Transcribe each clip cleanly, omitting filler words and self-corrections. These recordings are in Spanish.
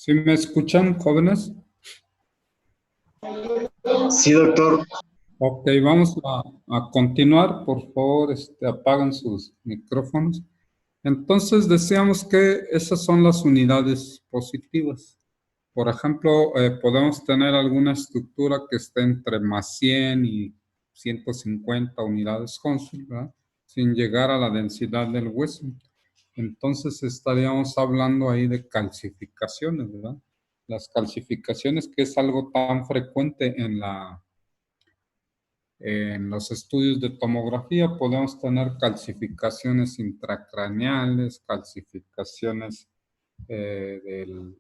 ¿Sí me escuchan, jóvenes? Sí, doctor. Ok, vamos a continuar. Por favor, apagan sus micrófonos. Entonces, decíamos que esas son las unidades positivas. Por ejemplo, podemos tener alguna estructura que esté entre más 100 y 150 unidades Hounsfield, ¿verdad? Sin llegar a la densidad del hueso. Entonces estaríamos hablando ahí de calcificaciones, ¿verdad? Las calcificaciones, que es algo tan frecuente en los estudios de tomografía, podemos tener calcificaciones intracraneales, calcificaciones de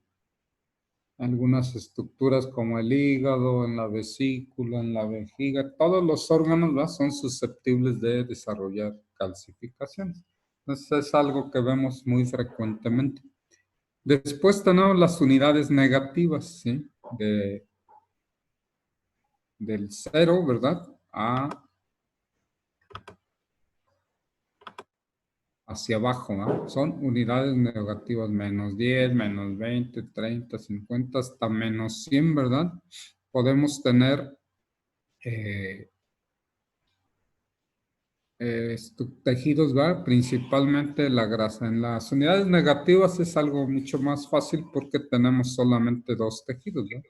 algunas estructuras como el hígado, en la vesícula, en la vejiga. Todos los órganos, ¿verdad?, son susceptibles de desarrollar calcificaciones. Entonces es algo que vemos muy frecuentemente. Después tenemos las unidades negativas, ¿sí? Del 0, ¿verdad? Hacia abajo, ¿no? Son unidades negativas, menos 10, menos 20, 30, 50, hasta menos 100, ¿verdad? Podemos tener tejidos, ¿verdad? Principalmente la grasa. En las unidades negativas es algo mucho más fácil porque tenemos solamente dos tejidos, ¿verdad?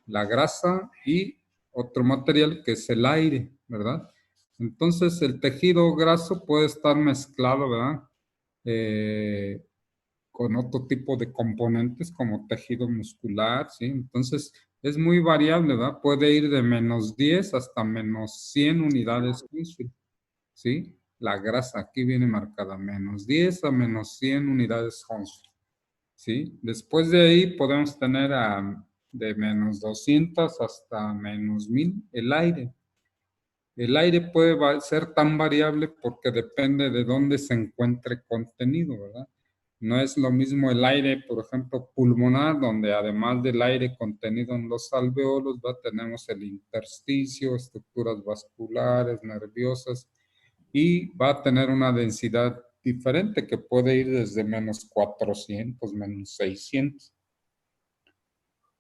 La grasa y otro material que es el aire, ¿verdad? Entonces el tejido graso puede estar mezclado, ¿verdad? Eh, con otro tipo de componentes como tejido muscular, ¿sí? Entonces es muy variable, ¿verdad? Puede ir de menos 10 hasta menos 100 unidades Hounsfield, ¿sí? La grasa aquí viene marcada menos 10 a menos 100 unidades Hounsfield, ¿sí? Después de ahí podemos tener de menos 200 hasta menos 1000 el aire. El aire puede ser tan variable porque depende de dónde se encuentre contenido, ¿verdad? No es lo mismo el aire, por ejemplo, pulmonar, donde además del aire contenido en los alveolos, tenemos el intersticio, estructuras vasculares, nerviosas, y va a tener una densidad diferente que puede ir desde menos 400, menos 600.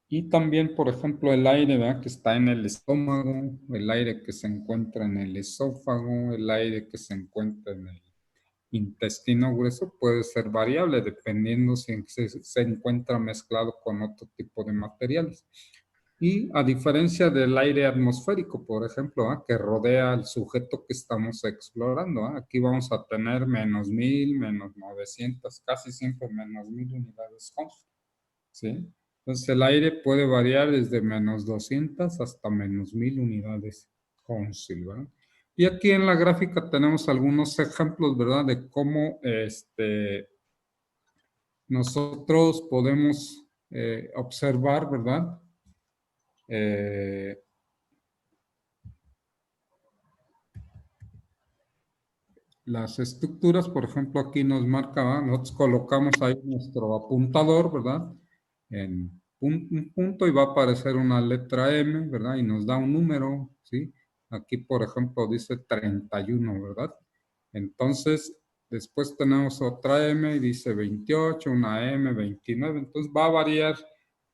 Y también, por ejemplo, el aire, ¿verdad?, que está en el estómago, el aire que se encuentra en el esófago, el aire que se encuentra en el intestino grueso puede ser variable dependiendo si se encuentra mezclado con otro tipo de materiales. Y a diferencia del aire atmosférico, por ejemplo, que rodea al sujeto que estamos explorando, aquí vamos a tener menos 1000, menos 900, casi siempre menos 1000 unidades Hounsfield, ¿sí? Entonces el aire puede variar desde menos 200 hasta menos 1000 unidades Hounsfield, ¿verdad? Y aquí en la gráfica tenemos algunos ejemplos, ¿verdad?, de cómo nosotros podemos observar, ¿verdad? Las estructuras, por ejemplo, aquí nos marca, ¿verdad? Nosotros colocamos ahí nuestro apuntador, ¿verdad? En un punto y va a aparecer una letra M, ¿verdad? Y nos da un número, ¿sí? Aquí, por ejemplo, dice 31, ¿verdad? Entonces, después tenemos otra M y dice 28, una M, 29. Entonces, va a variar.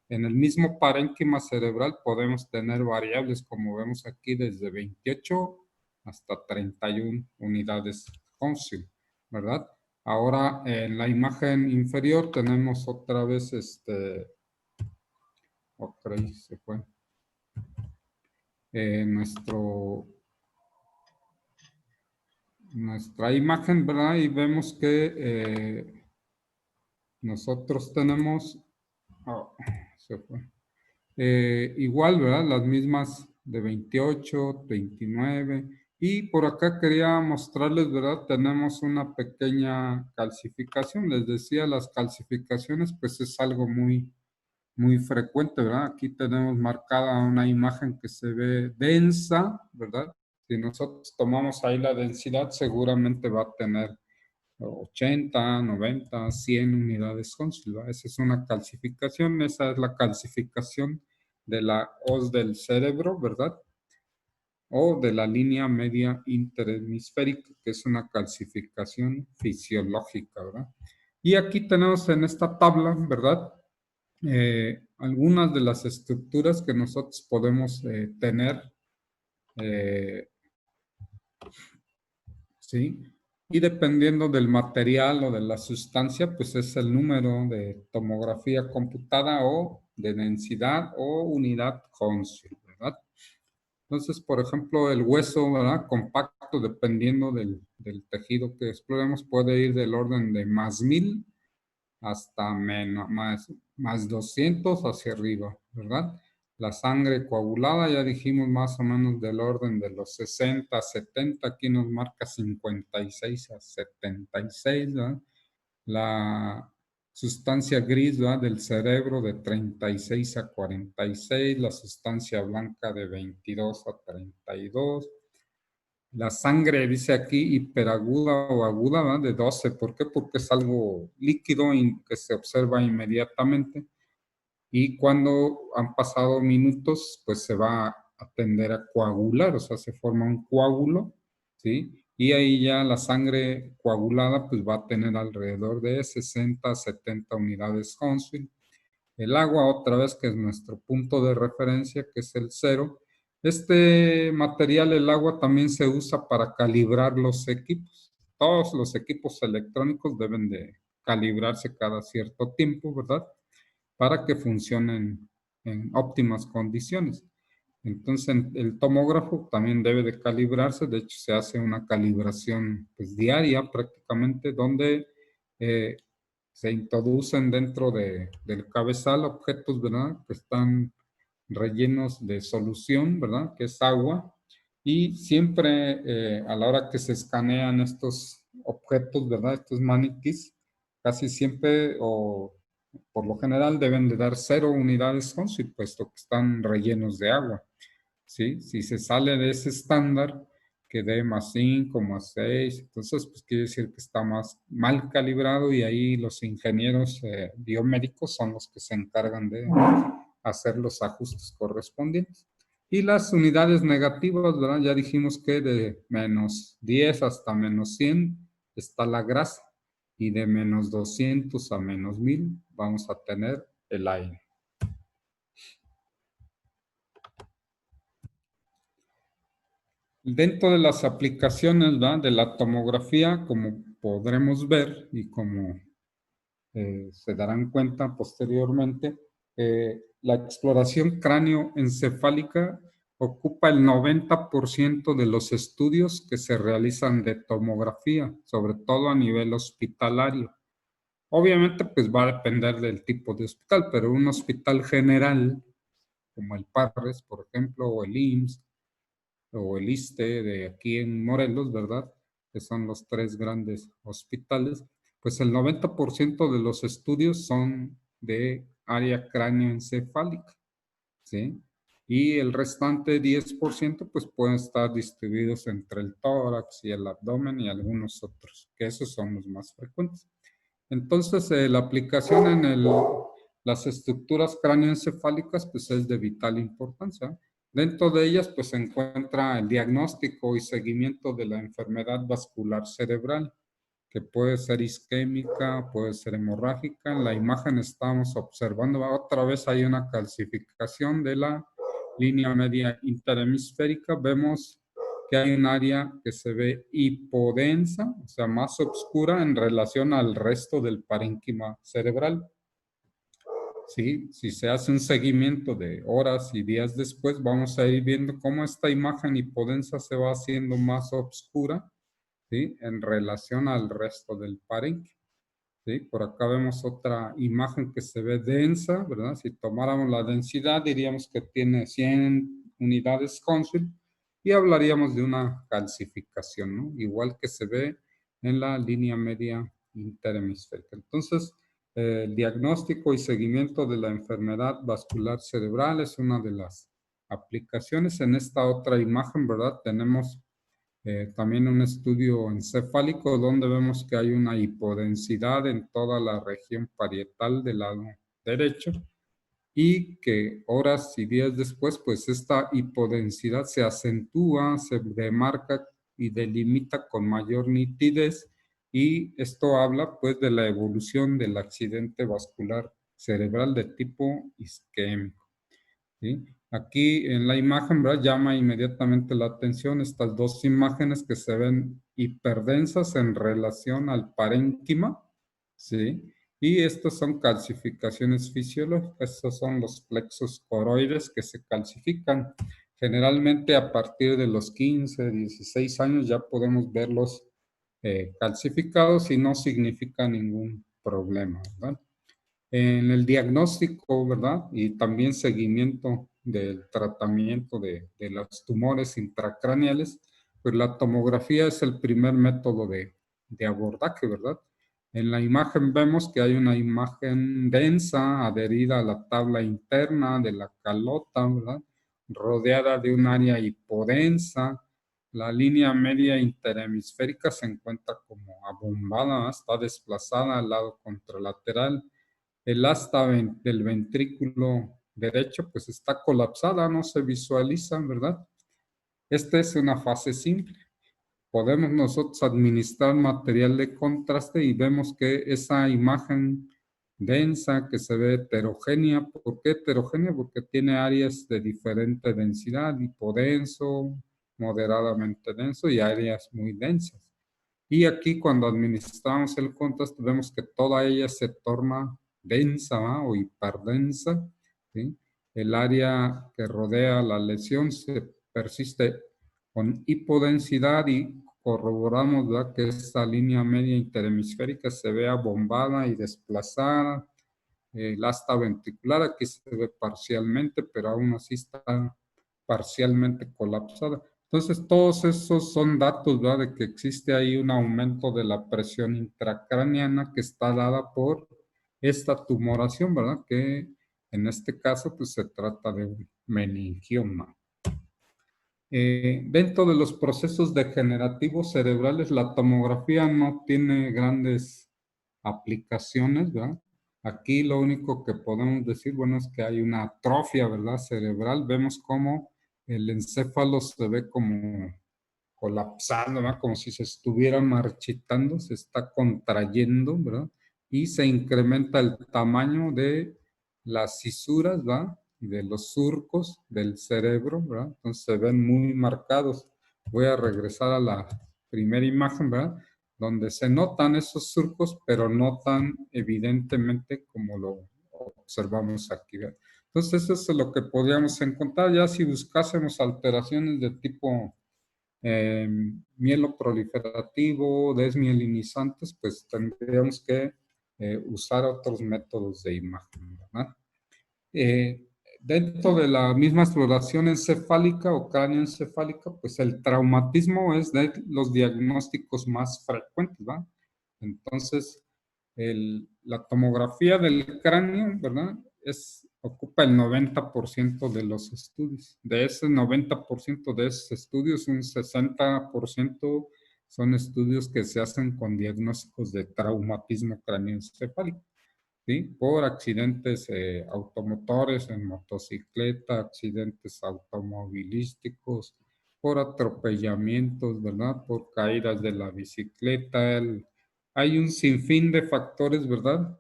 En el mismo parénquima cerebral podemos tener variables, como vemos aquí, desde 28 hasta 31 unidades Hounsfield, ¿verdad? Ahora, en la imagen inferior tenemos otra vez otra ahí se fue. Nuestra imagen, ¿verdad? Y vemos que nosotros tenemos, oh, se fue. Igual, ¿verdad? Las mismas de 28, 29. Y por acá quería mostrarles, ¿verdad? Tenemos una pequeña calcificación. Les decía, las calcificaciones, pues es algo muy frecuente, ¿verdad? Aquí tenemos marcada una imagen que se ve densa, ¿verdad? Si nosotros tomamos ahí la densidad, seguramente va a tener 80, 90, 100 unidades Hounsfield, ¿verdad? Esa es una calcificación, esa es la calcificación de la hoz del cerebro, ¿verdad? O de la línea media interhemisférica, que es una calcificación fisiológica, ¿verdad? Y aquí tenemos en esta tabla, ¿verdad?, algunas de las estructuras que nosotros podemos tener, ¿sí? Y dependiendo del material o de la sustancia, pues es el número de tomografía computada o de densidad o unidad Hounsfield, ¿verdad? Entonces, por ejemplo, el hueso, ¿verdad? Compacto, dependiendo del tejido que exploremos, puede ir del orden de +1000 hasta más 200 hacia arriba, ¿verdad? La sangre coagulada, ya dijimos más o menos del orden de los 60 a 70, aquí nos marca 56 a 76, ¿verdad? La sustancia gris, ¿verdad? Del cerebro de 36 a 46, la sustancia blanca de 22 a 32. La sangre, dice aquí, hiperaguda o aguda, ¿verdad? De 12. ¿Por qué? Porque es algo líquido que se observa inmediatamente. Y cuando han pasado minutos, pues se va a tender a coagular, o sea, se forma un coágulo, ¿sí? Y ahí ya la sangre coagulada, pues va a tener alrededor de 60 a 70 unidades Hounsfield. El agua, otra vez, que es nuestro punto de referencia, que es el cero. Este material, el agua, también se usa para calibrar los equipos. Todos los equipos electrónicos deben de calibrarse cada cierto tiempo, ¿verdad? Para que funcionen en óptimas condiciones. Entonces, el tomógrafo también debe de calibrarse. De hecho, se hace una calibración pues, diaria prácticamente, donde eh, se introducen dentro del cabezal objetos, ¿verdad? Que están rellenos de solución, ¿verdad? Que es agua. Y siempre a la hora que se escanean estos objetos, ¿verdad? Estos maniquís, casi siempre o por lo general deben de dar 0 unidades Hounsfield, puesto que están rellenos de agua. ¿Sí? Si se sale de ese estándar, que dé +5, +6, entonces pues quiere decir que está más mal calibrado y ahí los ingenieros biomédicos son los que se encargan de hacer los ajustes correspondientes. Y las unidades negativas, ¿verdad? Ya dijimos que de -10 hasta -100 está la grasa y de -200 a -1000 vamos a tener el aire. Dentro de las aplicaciones, ¿verdad? De la tomografía, como podremos ver y como se darán cuenta posteriormente, la exploración cráneoencefálica ocupa el 90% de los estudios que se realizan de tomografía, sobre todo a nivel hospitalario. Obviamente, pues va a depender del tipo de hospital, pero un hospital general, como el Parres, por ejemplo, o el IMSS, o el ISSSTE de aquí en Morelos, ¿verdad? Que son los 3 grandes hospitales, pues el 90% de los estudios son de área cráneoencefálica, ¿sí? Y el restante 10% pues pueden estar distribuidos entre el tórax y el abdomen y algunos otros, que esos son los más frecuentes. Entonces, la aplicación en las estructuras cráneoencefálicas pues es de vital importancia. Dentro de ellas pues se encuentra el diagnóstico y seguimiento de la enfermedad vascular cerebral, que puede ser isquémica, puede ser hemorrágica. En la imagen estamos observando otra vez hay una calcificación de la línea media interhemisférica. Vemos que hay un área que se ve hipodensa, o sea, más oscura en relación al resto del parénquima cerebral. ¿Sí? Si se hace un seguimiento de horas y días después, vamos a ir viendo cómo esta imagen hipodensa se va haciendo más oscura, ¿sí? En relación al resto del parénquima. ¿Sí? Por acá vemos otra imagen que se ve densa, ¿verdad? Si tomáramos la densidad, diríamos que tiene 100 unidades Hounsfield y hablaríamos de una calcificación, ¿no? Igual que se ve en la línea media interhemisférica. Entonces, el diagnóstico y seguimiento de la enfermedad vascular cerebral es una de las aplicaciones. En esta otra imagen, ¿verdad? Tenemos también un estudio encefálico donde vemos que hay una hipodensidad en toda la región parietal del lado derecho y que horas y días después, pues esta hipodensidad se acentúa, se demarca y delimita con mayor nitidez y esto habla pues de la evolución del accidente vascular cerebral de tipo isquémico, ¿sí? Aquí en la imagen, ¿verdad? Llama inmediatamente la atención estas dos imágenes que se ven hiperdensas en relación al parénquima, ¿sí? Y estas son calcificaciones fisiológicas, estos son los plexos coroides que se calcifican. Generalmente a partir de los 15, 16 años ya podemos verlos calcificados y no significa ningún problema, ¿verdad? En el diagnóstico, ¿verdad? Y también seguimiento del tratamiento de los tumores intracraneales, pues la tomografía es el primer método de abordaje, ¿verdad? En la imagen vemos que hay una imagen densa adherida a la tabla interna de la calota, ¿verdad? Rodeada de un área hipodensa. La línea media interhemisférica se encuentra como abombada, está desplazada al lado contralateral. El asta del ventrículo derecho pues está colapsada, no se visualiza, ¿verdad? Esta es una fase simple. Podemos nosotros administrar material de contraste y vemos que esa imagen densa que se ve heterogénea, ¿por qué heterogénea? Porque tiene áreas de diferente densidad, hipodenso, moderadamente denso y áreas muy densas. Y aquí cuando administramos el contraste vemos que toda ella se torna densa, ¿va? O hiperdensa, ¿sí? El área que rodea la lesión se persiste con hipodensidad y corroboramos, ¿verdad? Que esta línea media interhemisférica se ve abombada y desplazada. El asta ventricular aquí se ve parcialmente, pero aún así está parcialmente colapsada. Entonces, todos esos son datos, ¿verdad? De que existe ahí un aumento de la presión intracraneana que está dada por esta tumoración, ¿verdad? Que en este caso, pues se trata de un meningioma. Dentro de los procesos degenerativos cerebrales, la tomografía no tiene grandes aplicaciones, ¿verdad? Aquí lo único que podemos decir, bueno, es que hay una atrofia, ¿verdad? Cerebral. Vemos cómo el encéfalo se ve como colapsando, ¿verdad? Como si se estuviera marchitando, se está contrayendo, ¿verdad? Y se incrementa el tamaño de las cisuras, ¿verdad? Y de los surcos del cerebro, ¿verdad? Entonces se ven muy marcados. Voy a regresar a la primera imagen, ¿verdad? Donde se notan esos surcos, pero no tan evidentemente como lo observamos aquí, ¿verdad? Entonces eso es lo que podríamos encontrar ya si buscásemos alteraciones de tipo mieloproliferativo, desmielinizantes, pues tendríamos que usar otros métodos de imagen, ¿verdad? Eh, Dentro de la misma exploración encefálica o cráneoencefálica, pues el traumatismo es de los diagnósticos más frecuentes, ¿verdad? Entonces, la tomografía del cráneo, ¿verdad? Ocupa el 90% de los estudios. De ese 90% de esos estudios, un 60% son estudios que se hacen con diagnósticos de traumatismo cráneoencefálico, ¿sí? Por accidentes automotores en motocicleta, accidentes automovilísticos, por atropellamientos, ¿verdad? Por caídas de la bicicleta. Hay un sinfín de factores, ¿verdad?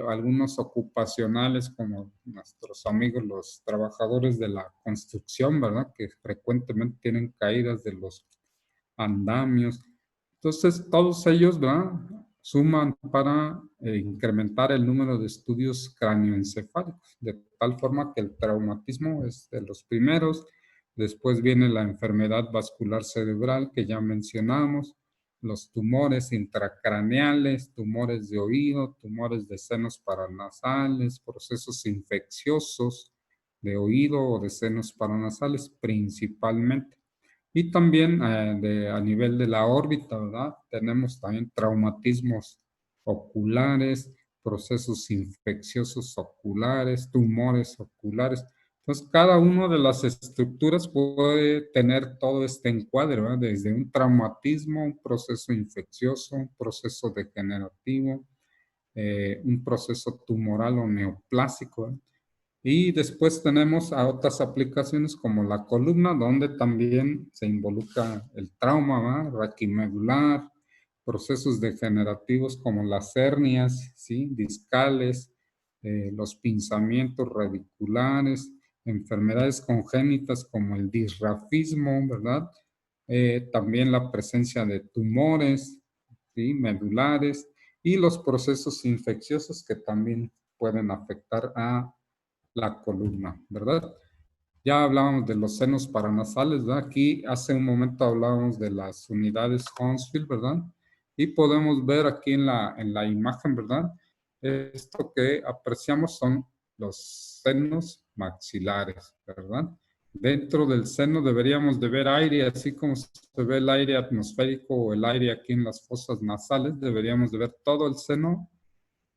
Algunos ocupacionales como nuestros amigos los trabajadores de la construcción, ¿verdad? Que frecuentemente tienen caídas de los andamios. Entonces, todos ellos, ¿verdad? Suman para incrementar el número de estudios cráneoencefálicos, de tal forma que el traumatismo es de los primeros, después viene la enfermedad vascular cerebral que ya mencionamos, los tumores intracraneales, tumores de oído, tumores de senos paranasales, procesos infecciosos de oído o de senos paranasales principalmente. Y también a nivel de la órbita, ¿verdad? Tenemos también traumatismos oculares, procesos infecciosos oculares, tumores oculares. Entonces, cada una de las estructuras puede tener todo este encuadre, ¿verdad? Desde un traumatismo, un proceso infeccioso, un proceso degenerativo, un proceso tumoral o neoplásico, ¿verdad? Y después tenemos a otras aplicaciones como la columna, donde también se involucra el trauma, ¿va? Raquimedular, procesos degenerativos como las hernias, ¿sí? Discales, los pinzamientos radiculares, enfermedades congénitas como el disrafismo, ¿verdad? También la presencia de tumores, ¿sí? Medulares y los procesos infecciosos que también pueden afectar a la columna, ¿verdad? Ya hablábamos de los senos paranasales, ¿verdad? Aquí hace un momento hablábamos de las unidades Hounsfield, ¿verdad? Y podemos ver aquí en la imagen, ¿verdad? Esto que apreciamos son los senos maxilares, ¿verdad? Dentro del seno deberíamos de ver aire, así como se ve el aire atmosférico o el aire aquí en las fosas nasales, deberíamos de ver todo el seno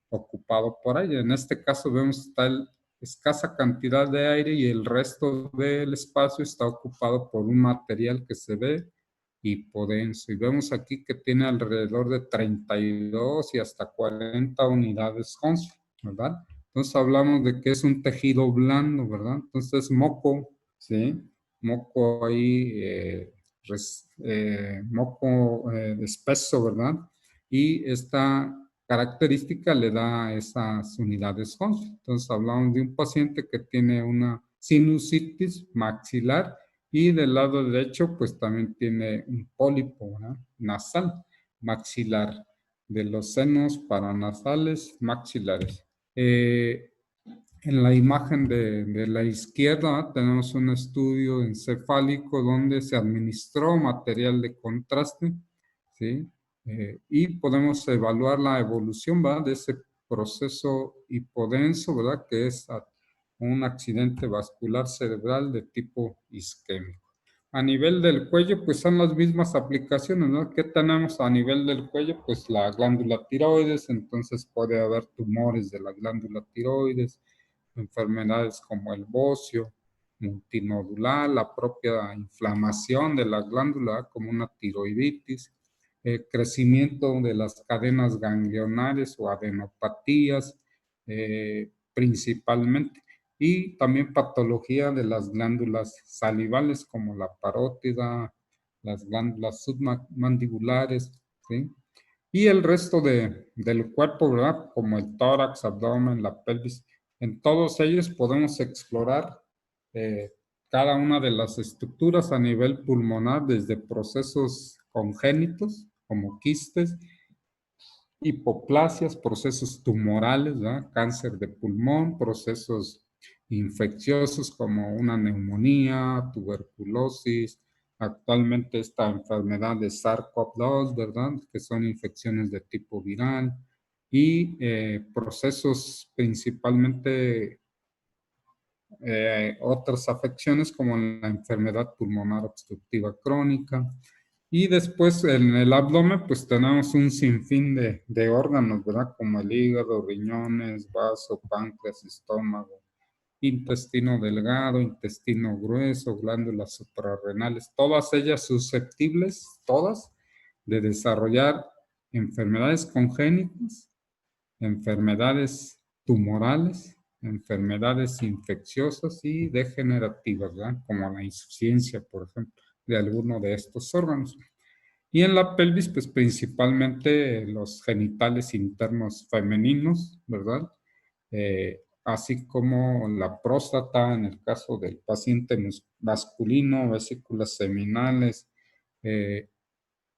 ocupado por aire. En este caso vemos está el escasa cantidad de aire y el resto del espacio está ocupado por un material que se ve hipodenso. Y vemos aquí que tiene alrededor de 32 y hasta 40 unidades Hounsfield, ¿verdad? Entonces hablamos de que es un tejido blando, ¿verdad? Entonces moco, ¿sí? Moco ahí, moco espeso, ¿verdad? Y esta característica le da esas unidades Hounsfield. Entonces hablamos de un paciente que tiene una sinusitis maxilar y del lado derecho pues también tiene un pólipo, ¿verdad? Nasal, maxilar, de los senos paranasales maxilares. En la imagen de la izquierda tenemos un estudio encefálico donde se administró material de contraste, ¿sí? Y podemos evaluar la evolución, ¿verdad? De ese proceso hipodenso, ¿verdad? Que es un accidente vascular cerebral de tipo isquémico. A nivel del cuello, pues son las mismas aplicaciones, ¿no? ¿Qué tenemos a nivel del cuello? Pues la glándula tiroides, entonces puede haber tumores de la glándula tiroides, enfermedades como el bocio, multinodular, la propia inflamación de la glándula como una tiroiditis, crecimiento de las cadenas ganglionares o adenopatías principalmente, y también patología de las glándulas salivales como la parótida, las glándulas submandibulares, ¿sí? Y el resto del cuerpo, ¿verdad? Como el tórax, abdomen, la pelvis. En todos ellos podemos explorar eh, cada una de las estructuras a nivel pulmonar, desde procesos congénitos, como quistes, hipoplasias, procesos tumorales, ¿verdad? Cáncer de pulmón, procesos infecciosos como una neumonía, tuberculosis, actualmente esta enfermedad de SARS-CoV-2, ¿verdad? Que son infecciones de tipo viral y procesos principalmente otras afecciones como la enfermedad pulmonar obstructiva crónica. Y después en el abdomen pues tenemos un sinfín de órganos, ¿verdad? Como el hígado, riñones, vaso, páncreas, estómago, intestino delgado, intestino grueso, glándulas suprarrenales, todas ellas susceptibles, todas, de desarrollar enfermedades congénitas, enfermedades tumorales, enfermedades infecciosas y degenerativas, ¿verdad? Como la insuficiencia, por ejemplo, de alguno de estos órganos. Y en la pelvis, pues principalmente los genitales internos femeninos, ¿verdad? Así como la próstata en el caso del paciente masculino, vesículas seminales, eh,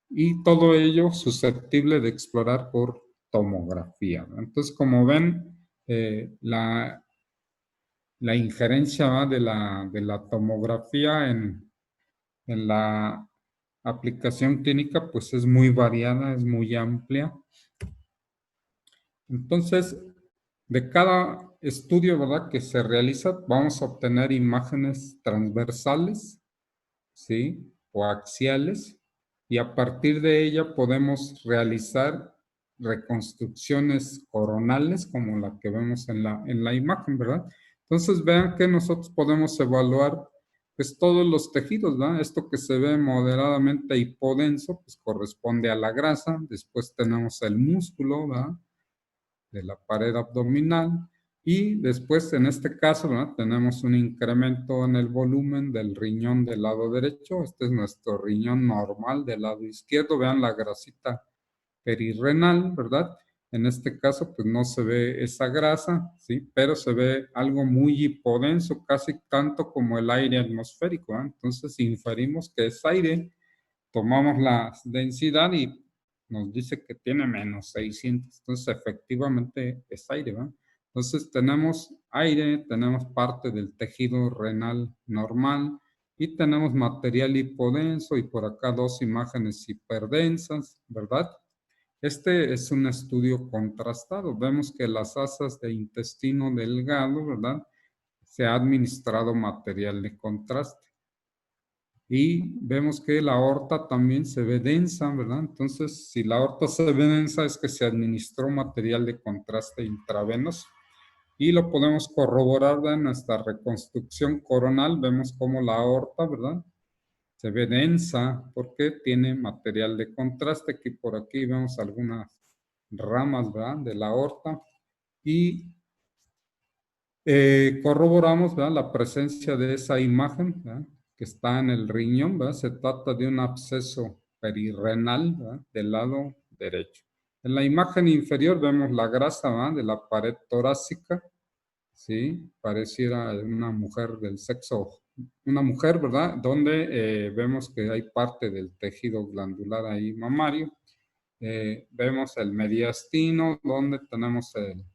y todo ello susceptible de explorar por tomografía, ¿no? Entonces, como ven, la injerencia, ¿va? De la tomografía en la aplicación clínica, pues es muy variada, es muy amplia. Entonces, de cada estudio, ¿verdad? Que se realiza, vamos a obtener imágenes transversales, ¿sí? O axiales, y a partir de ella podemos realizar reconstrucciones coronales como la que vemos en la imagen, ¿verdad? Entonces vean que nosotros podemos evaluar pues todos los tejidos, ¿verdad? Esto que se ve moderadamente hipodenso, pues corresponde a la grasa, después tenemos el músculo, ¿verdad? De la pared abdominal y después en este caso, ¿verdad? Tenemos un incremento en el volumen del riñón del lado derecho. Este es nuestro riñón normal del lado izquierdo. Vean la grasita perirrenal, ¿verdad? En este caso, pues no se ve esa grasa, ¿sí? Pero se ve algo muy hipodenso, casi tanto como el aire atmosférico, ¿eh? Entonces, inferimos que es aire, tomamos la densidad y nos dice que tiene menos 600. Entonces, efectivamente es aire, ¿va? Entonces, tenemos aire, tenemos parte del tejido renal normal y tenemos material hipodenso y por acá dos imágenes hiperdensas, ¿verdad? Este es un estudio contrastado. Vemos que las asas de intestino delgado, ¿verdad? Se ha administrado material de contraste. Y vemos que la aorta también se ve densa, ¿verdad? Entonces, si la aorta se ve densa es que se administró material de contraste intravenoso. Y lo podemos corroborar en nuestra reconstrucción coronal. Vemos como la aorta, ¿verdad? Se ve densa porque tiene material de contraste. Aquí por aquí vemos algunas ramas, ¿verdad? De la aorta. Y corroboramos, ¿verdad? La presencia de esa imagen, ¿verdad? Que está en el riñón, ¿verdad? Se trata de un absceso perirrenal, ¿verdad? Del lado derecho. En la imagen inferior vemos la grasa, ¿verdad? De la pared torácica, ¿sí? Pareciera una mujer del sexo, una mujer, ¿verdad? Donde vemos que hay parte del tejido glandular ahí mamario. Vemos el mediastino, donde tenemos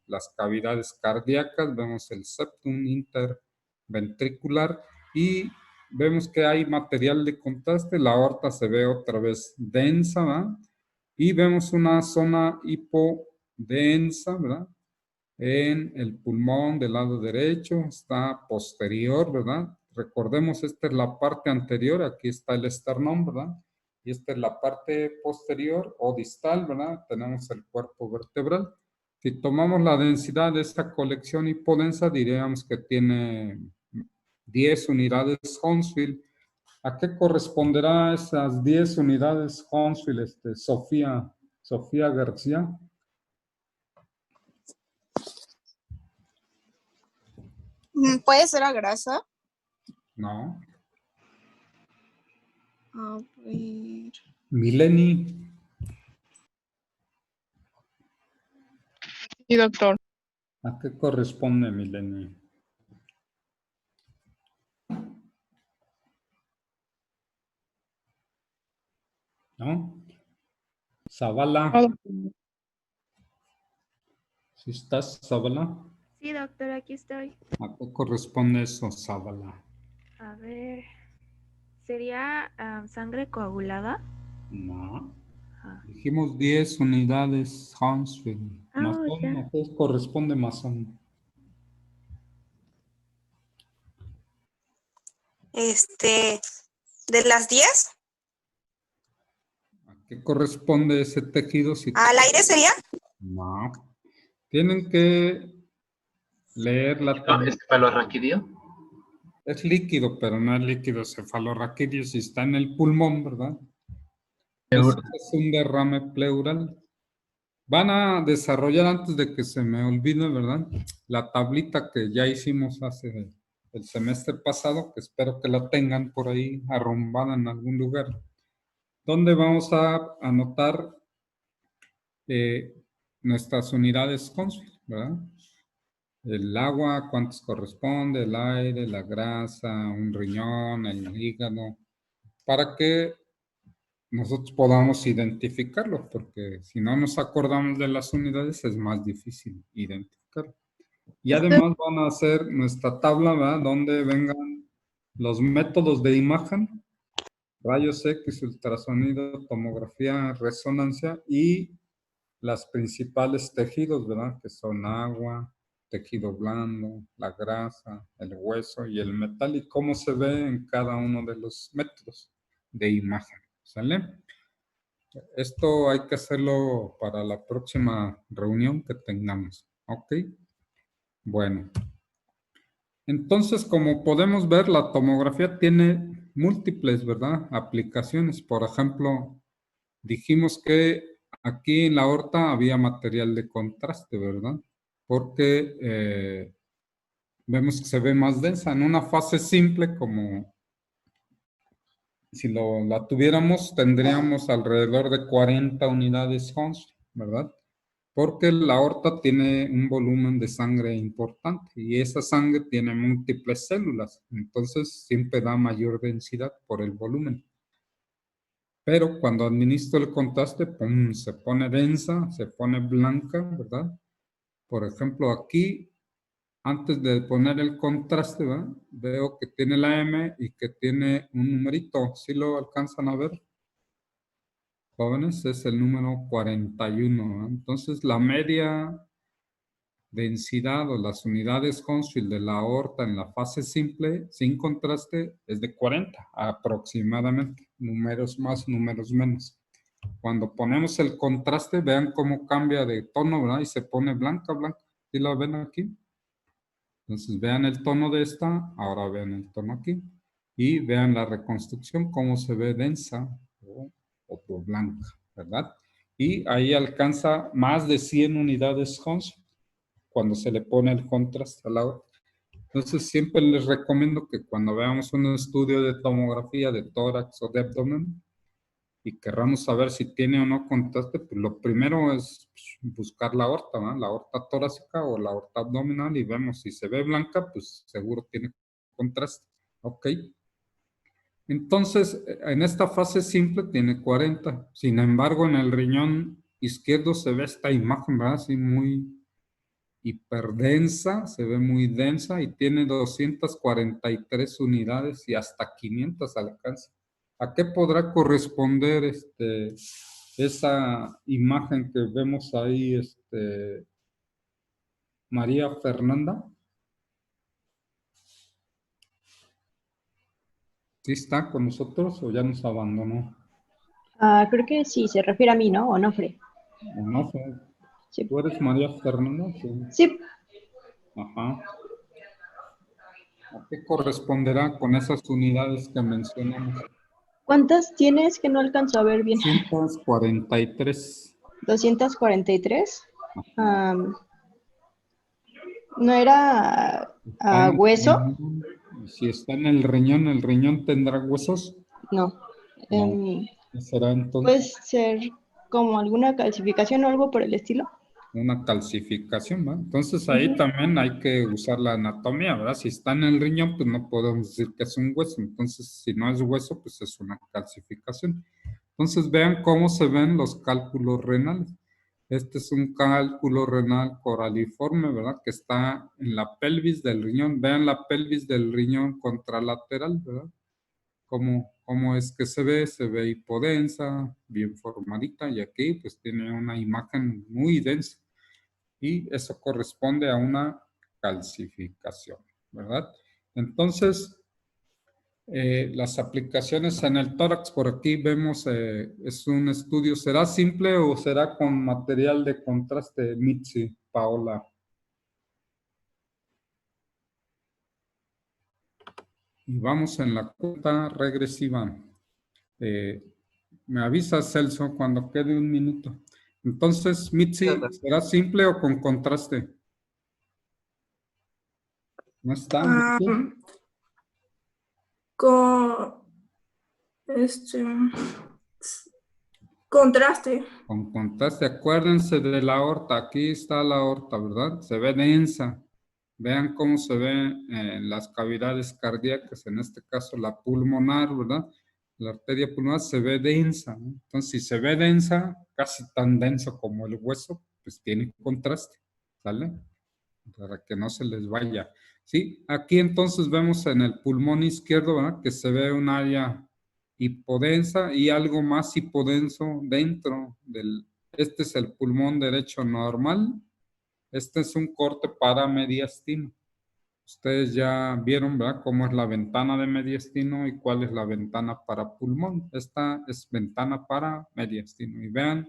las cavidades cardíacas, vemos el septum interventricular y vemos que hay material de contraste, la aorta se ve otra vez densa, ¿verdad? Y vemos una zona hipodensa, ¿verdad? En el pulmón del lado derecho, está posterior, ¿verdad? Recordemos, esta es la parte anterior, aquí está el esternón, ¿verdad? Y esta es la parte posterior o distal, ¿verdad? Tenemos el cuerpo vertebral. Si tomamos la densidad de esta colección hipodensa, diríamos que tiene 10 unidades Hounsfield. ¿A qué corresponderá esas 10 unidades Hounsfield, Sofía García? ¿Puede ser a grasa? No. A ver. Mileni. Sí, doctor. ¿A qué corresponde, Mileni? ¿No? Zavala. ¿Sí estás, Zavala? Sí, doctor, aquí estoy. ¿A qué corresponde eso, Zavala? A ver, ¿sería sangre coagulada? No. Ah. Dijimos 10 unidades Hounsfield. Oh, ya. ¿A qué corresponde masón? ¿De las 10? ¿A qué corresponde ese tejido? ¿Al aire sería? No. Tienen que leer la tabla. ¿Es cefalorraquídeo? Es líquido, pero no es líquido cefalorraquídeo si está en el pulmón, ¿verdad? Eso es un derrame pleural. Van a desarrollar, antes de que se me olvide, ¿verdad? La tablita que ya hicimos hace el semestre pasado, que espero que la tengan por ahí arrumbada en algún lugar, donde vamos a anotar nuestras unidades Hounsfield, ¿verdad? El agua, cuántos corresponde, el aire, la grasa, un riñón, el hígado, para que nosotros podamos identificarlo, porque si no nos acordamos de las unidades es más difícil identificarlo. Y además van a hacer nuestra tabla, ¿verdad? Donde vengan los métodos de imagen, rayos X, ultrasonido, tomografía, resonancia y las principales tejidos, ¿verdad? Que son agua, tejido blando, la grasa, el hueso y el metal y cómo se ve en cada uno de los métodos de imagen, ¿sale? Esto hay que hacerlo para la próxima reunión que tengamos, ¿ok? Bueno, entonces como podemos ver, la tomografía tiene múltiples, ¿verdad? Aplicaciones. Por ejemplo, dijimos que aquí en la aorta había material de contraste, ¿verdad? Porque vemos que se ve más densa. En una fase simple, como si la tuviéramos, tendríamos alrededor de 40 unidades Hounsfield, ¿verdad? porque la aorta tiene un volumen de sangre importante y esa sangre tiene múltiples células, entonces siempre da mayor densidad por el volumen. Pero cuando administro el contraste, ¡pum!, se pone densa, se pone blanca, ¿verdad? Por ejemplo, aquí, antes de poner el contraste, ¿verdad?, veo que tiene la M y que tiene un numerito. ¿Sí lo alcanzan a ver? Jóvenes, es el número 41, ¿verdad? Entonces, la media densidad o las unidades Hounsfield de la aorta en la fase simple, sin contraste, es de 40 aproximadamente. Números más, números menos. Cuando ponemos el contraste, vean cómo cambia de tono, ¿verdad? Y se pone blanca, blanca. ¿Sí la ven aquí? Entonces vean el tono de esta, ahora vean el tono aquí. Y vean la reconstrucción, cómo se ve densa o blanca, ¿verdad? Y ahí alcanza más de 100 unidades Hounsfield cuando se le pone el contraste a la aorta. Entonces siempre les recomiendo que cuando veamos un estudio de tomografía de tórax o de abdomen, y querramos saber si tiene o no contraste, pues lo primero es buscar la aorta, ¿no? La aorta torácica o la aorta abdominal y vemos si se ve blanca, pues seguro tiene contraste. Ok. Entonces, en esta fase simple tiene 40. Sin embargo, en el riñón izquierdo se ve esta imagen, ¿verdad? Así muy hiperdensa, se ve muy densa y tiene 243 unidades y hasta 500 alcanza. ¿A qué podrá corresponder esa imagen que vemos ahí, María Fernanda? ¿Sí está con nosotros o ya nos abandonó? Creo que sí, se refiere a mí, ¿no? Onofre. Onofre. Sí. ¿Tú eres María Fernanda? Sí. Sí. Ajá. ¿A qué corresponderá con esas unidades que mencionamos? ¿Cuántas tienes que no alcanzo a ver bien? 243. 243. Ajá. ¿No era Está en el hueso? riñón. Y si está en el riñón tendrá huesos. No. No. ¿Qué será Puede entonces? ser como alguna calcificación o algo por el estilo. Una calcificación, ¿verdad? Entonces ahí también hay que usar la anatomía, ¿verdad? Si está en el riñón, pues no podemos decir que es un hueso. Entonces, si no es hueso, pues es una calcificación. Entonces, vean cómo se ven los cálculos renales. Este es un cálculo renal coraliforme, ¿verdad? Que está en la pelvis del riñón. Vean la pelvis del riñón contralateral, ¿verdad? ¿Cómo es que se ve hipodensa, bien formadita, y aquí pues tiene una imagen muy densa. Y eso corresponde a una calcificación, ¿verdad? Entonces, las aplicaciones en el tórax, por aquí vemos, es un estudio, ¿será simple o será con material de contraste, Mitzi, Paola? Y vamos en la cuenta regresiva. Me avisa Celso cuando quede un minuto. Entonces, Mitzi, ¿será simple o con contraste? ¿No está, Mitzi? Con contraste. Con contraste, acuérdense de la aorta. Aquí está la aorta, ¿verdad? Se ve densa. Vean cómo se ve en las cavidades cardíacas, en este caso la pulmonar, ¿verdad? La arteria pulmonar se ve densa, ¿no? Entonces, si se ve densa, casi tan denso como el hueso, pues tiene contraste, ¿sale? Para que no se les vaya. Sí, aquí entonces vemos en el pulmón izquierdo, ¿verdad? Que se ve un área hipodensa y algo más hipodenso dentro del... Este es el pulmón derecho normal. Este es un corte para mediastino. Ustedes ya vieron, ¿verdad?, cómo es la ventana de mediastino y cuál es la ventana para pulmón. Esta es ventana para mediastino. Y vean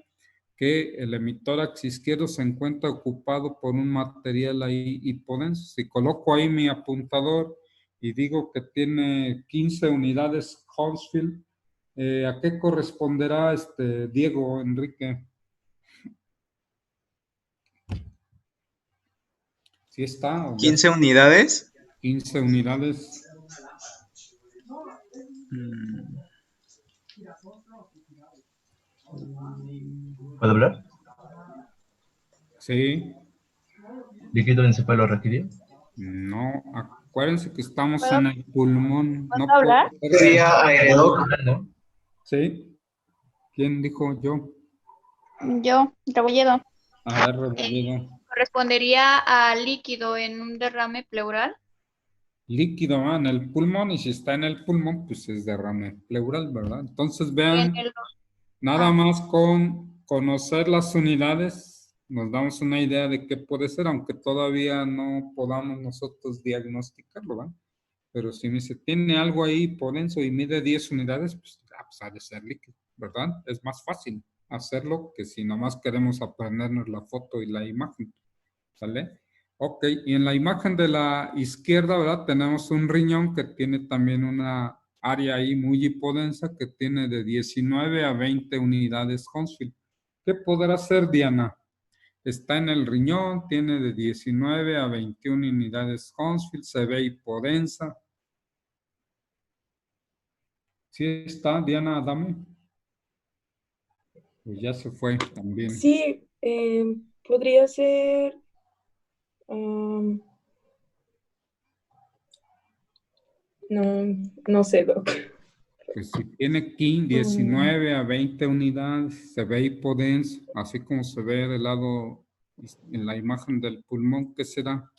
que el hemitórax izquierdo se encuentra ocupado por un material ahí hipodenso. Si coloco ahí mi apuntador y digo que tiene 15 unidades Hounsfield, ¿a qué corresponderá Diego, Enrique? ¿Sí está? ¿O ya? 15 unidades. 15 unidades. ¿Puedo hablar? Sí, ¿Líquido encefalorraquídeo? no, acuérdense que estamos en el pulmón. ¿Puedo No puede hablar? ser. Sería aeredoc, ¿no? Sí, ¿quién dijo yo? Yo, Rebolledo. A ver, Rebolledo. Correspondería a líquido en un derrame pleural. Líquido en el pulmón, y si está en el pulmón, pues es derrame pleural, ¿verdad? Entonces En vean, el, nada más con conocer las unidades, nos damos una idea de qué puede ser, aunque todavía no podamos nosotros diagnosticarlo, ¿verdad? Pero si me dice, tiene algo ahí podenso y mide 10 unidades, pues, pues ha de ser líquido, ¿verdad? Es más fácil hacerlo que si nomás queremos aprendernos la foto y la imagen, ¿sale? Ok, y en la imagen de la izquierda, ¿verdad? Tenemos un riñón que tiene también una área ahí muy hipodensa que tiene de 19 a 20 unidades Hounsfield. ¿Qué podrá hacer, Diana? Está en el riñón, tiene de 19 a 21 unidades Hounsfield, se ve hipodensa. ¿Sí está Diana Adame? Pues ya se fue también. Sí, podría ser. No sé, Doc. Pues si tiene 19 a 20 unidades, se ve hipodenso, así como se ve del lado en la imagen del pulmón, ¿qué será?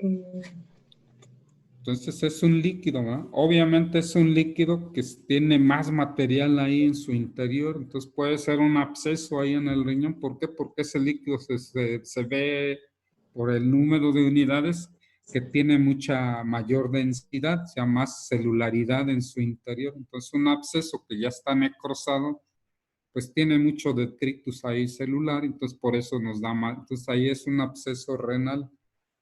Mm, Entonces es un líquido, ¿verdad? Obviamente es un líquido que tiene más material ahí en su interior, entonces puede ser un absceso ahí en el riñón. ¿Por qué? Porque ese líquido se ve por el número de unidades que tiene mucha mayor densidad, o sea, más celularidad en su interior. Entonces un absceso que ya está necrosado, pues tiene mucho detritus ahí celular, entonces por eso nos da más. Entonces ahí es un absceso renal.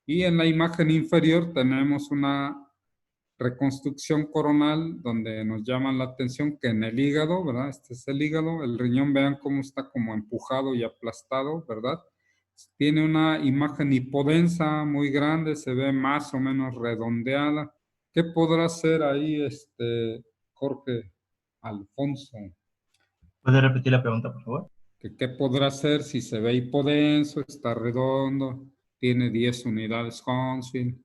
Y en la imagen inferior tenemos una reconstrucción coronal donde nos llama la atención que en el hígado, ¿verdad? Este es el hígado, el riñón, vean cómo está como empujado y aplastado, ¿verdad? Tiene una imagen hipodensa muy grande, se ve más o menos redondeada. ¿Qué podrá ser ahí, Jorge Alfonso? ¿Puede repetir la pregunta, por favor? ¿Qué podrá ser si se ve hipodenso, está redondo, tiene 10 unidades Hounsfield?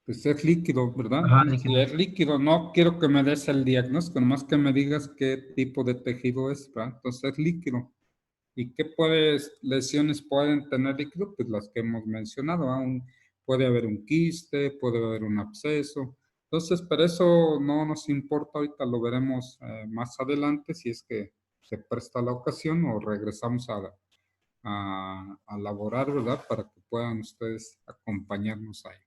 Pues es líquido, ¿verdad? Ajá, Si líquido. es líquido, no quiero que me des el diagnóstico, nomás que me digas qué tipo de tejido es, ¿verdad? Entonces es líquido. ¿Y qué lesiones pueden tener líquido? Pues las que hemos mencionado, ¿verdad? Puede haber un quiste, puede haber un absceso. Entonces, pero eso no nos importa ahorita, lo veremos más adelante si es que se presta la ocasión o regresamos a laborar, ¿verdad? Para que puedan ustedes acompañarnos ahí.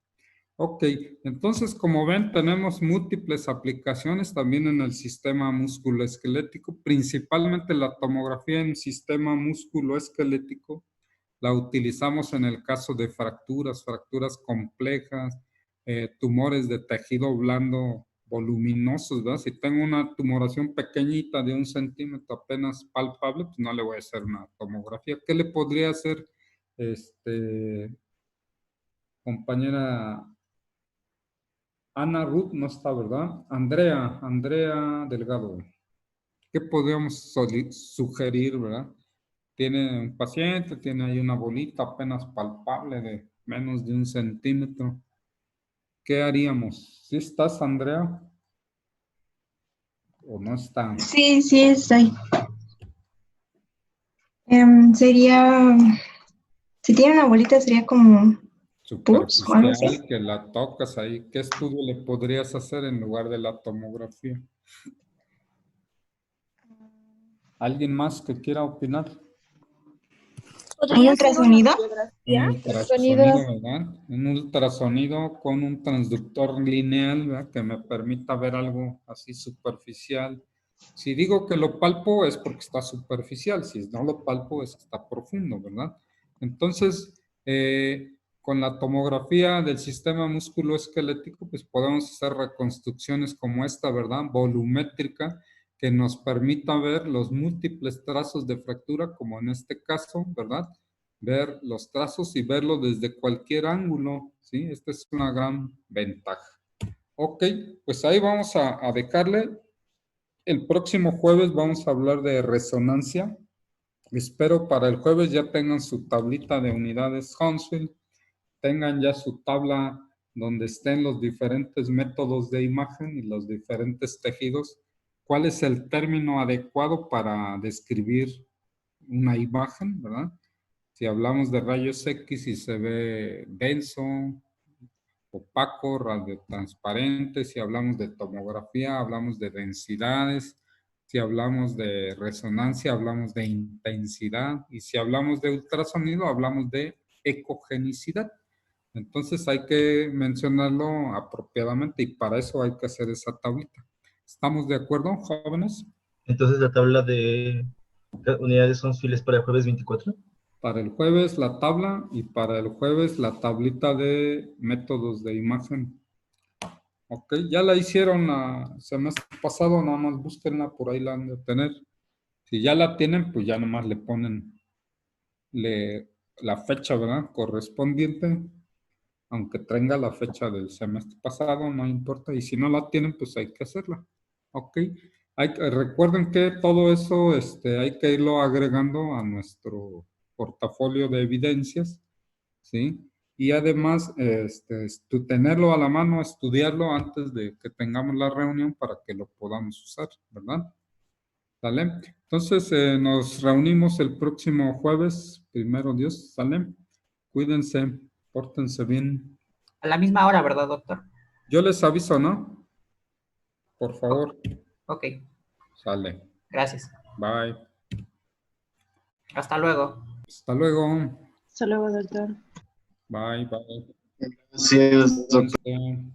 Ok, entonces como ven tenemos múltiples aplicaciones también en el sistema musculoesquelético, principalmente la tomografía en sistema musculoesquelético la utilizamos en el caso de fracturas complejas, tumores de tejido blando voluminosos, ¿verdad? Si tengo una tumoración pequeñita de 1 centímetro apenas palpable, pues no le voy a hacer una tomografía. ¿Qué le podría hacer, compañera Ana Ruth? No está, ¿verdad? Andrea Delgado. ¿Qué podríamos sugerir, verdad? Tiene un paciente, tiene ahí una bolita apenas palpable de menos de 1 centímetro. ¿Qué haríamos? ¿Sí estás, Andrea? ¿O no está? Sí, sí, estoy. Sería, si tiene una bolita, sería como pus o algo así. Superficial, que la tocas ahí. ¿Qué estudio le podrías hacer en lugar de la tomografía? ¿Alguien más que quiera opinar? ¿Un ultrasonido? Un ultrasonido, ¿verdad? Un ultrasonido con un transductor lineal, ¿verdad? Que me permita ver algo así superficial. Si digo que lo palpo es porque está superficial, si no lo palpo es que está profundo, ¿verdad? Entonces, con la tomografía del sistema musculoesquelético, pues podemos hacer reconstrucciones como esta, ¿verdad? Volumétrica, que nos permita ver los múltiples trazos de fractura, como en este caso, ¿verdad? Ver los trazos y verlo desde cualquier ángulo, ¿sí? Esta es una gran ventaja. Ok, pues ahí vamos a dejarle. El próximo jueves vamos a hablar de resonancia. Espero para el jueves ya tengan su tablita de unidades Hounsfield, tengan ya su tabla donde estén los diferentes métodos de imagen y los diferentes tejidos. ¿Cuál es el término adecuado para describir una imagen, verdad? Si hablamos de rayos X y se ve denso, opaco, radiotransparente. Si hablamos de tomografía, hablamos de densidades. Si hablamos de resonancia, hablamos de intensidad. Y si hablamos de ultrasonido, hablamos de ecogenicidad. Entonces hay que mencionarlo apropiadamente y para eso hay que hacer esa tablita. ¿Estamos de acuerdo, jóvenes? Entonces la tabla de unidades son files para el jueves 24. Para el jueves la tabla y para el jueves la tablita de métodos de imagen. Ok, ya la hicieron el semestre pasado, nada más búsquenla, por ahí la han de tener. Si ya la tienen, pues ya nomás le ponen la fecha, ¿verdad? Correspondiente, aunque tenga la fecha del semestre pasado, no importa. Y si no la tienen, pues hay que hacerla. Ok, recuerden que todo eso hay que irlo agregando a nuestro portafolio de evidencias, ¿sí? Y además, tenerlo a la mano, estudiarlo antes de que tengamos la reunión para que lo podamos usar, ¿verdad? ¿Sale? Entonces, nos reunimos el próximo jueves, primero Dios, ¿sale? Cuídense, pórtense bien. A la misma hora, ¿verdad, doctor? Yo les aviso, ¿no? Por favor. Ok, Sale. gracias. Bye. Hasta luego. Hasta luego. Hasta luego, doctor. Bye, bye. Gracias, doctor. Cuídense.